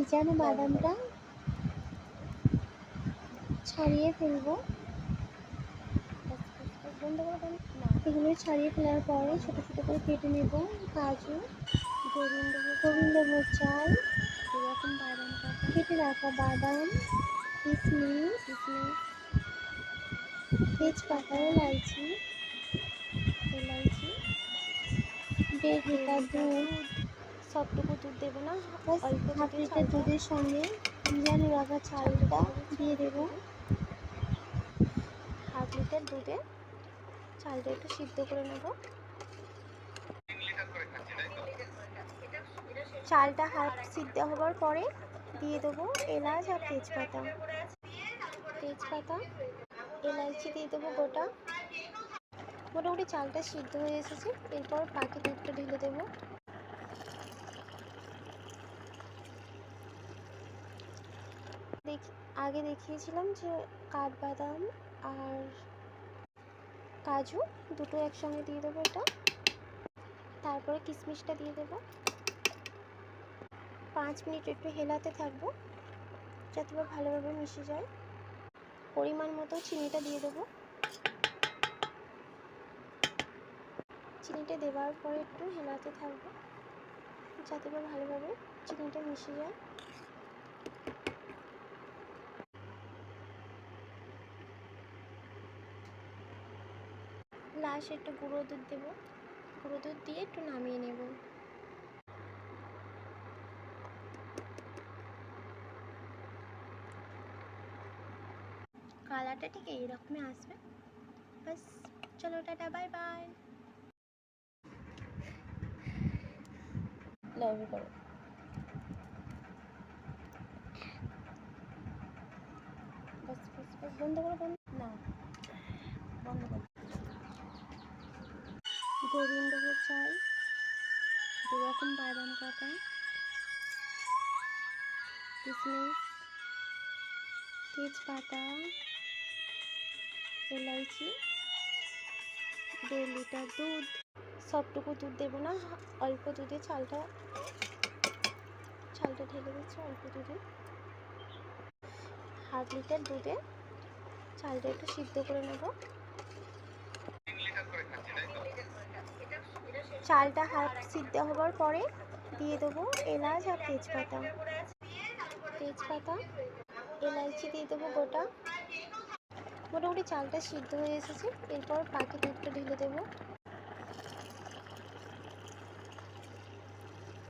ভিজানো বাদামটা ছাড়িয়ে ফেলবো। এগুলো ছাড়িয়ে ফেলার পরে ছোট ছোট করে কেটে নেব। কাজু, গোবিন্দভোগ চাল, কেটে রাখা বাদাম, কিশমিশ, তেজপাতা, এলাইচি, 1.5 লিটার দুধ, সবটুকু দুধ দেবো না, অল্প 1/2 লিটার দুধের সঙ্গে ভিজানো রাখা চালটা দিয়ে দেবো। 1/2 লিটার দুধে চালটা একটু সিদ্ধ করে নেব। চালটা হাফ সিদ্ধ হবার পরে দিয়ে দেবো এলাচ আর তেজপাতা, এলাইচি দিয়ে দেবো গোটা। মোটামুটি চালটা সিদ্ধ হয়ে এসেছে, এরপর বাকি দুধটা ঢেলে দেবো। আগে দেখিয়েছিলাম যে কাঠবাদাম আর কাজু দুটো একসঙ্গে দিয়ে দেবো এটা, তারপরে কিশমিশটা দিয়ে দেবো। 5 মিনিট একটু হেলাতে থাকবো যাতে ভালোভাবে মিশে যায়। পরিমাণ মতো চিনিটা দিয়ে দেবো। চিনিটা দেওয়ার পরে একটু হেলাতে থাকবো যাতে ভালোভাবে চিনিটা মিশে যায়। লাস্ট একটু গুঁড়ো দুধ দেবো, গুঁড়ো দুধ দিয়ে একটু নামিয়ে নেব। কালারটা ঠিক এইরকমই আসবে। বাস, চলো টাটা, বাই বাই। লাভ করো। বন্ধ করো, না বন্ধ করো। গোবিন্দভোগ চাল, 2 রকম বাদাম কাটা, কিশমিশ, তেজপাতা, এলাইচি, 1.5 লিটার দুধ। সবটুকু দুধ দেবো না, অল্প দুধে চালটা ঢেলে দিচ্ছি। অল্প দুধে 1/2 লিটার দুধে চালটা একটু সিদ্ধ করে নেব। চালটা হাফ সিদ্ধ হবার পরে দিয়ে দেবো এলাচ আর তেজপাতা, এলাইচি দিয়ে দেবো গোটা। মোটামুটি চালটা সিদ্ধ হয়ে এসেছে, এরপর বাকি দুধটা ঢেলে দেবো।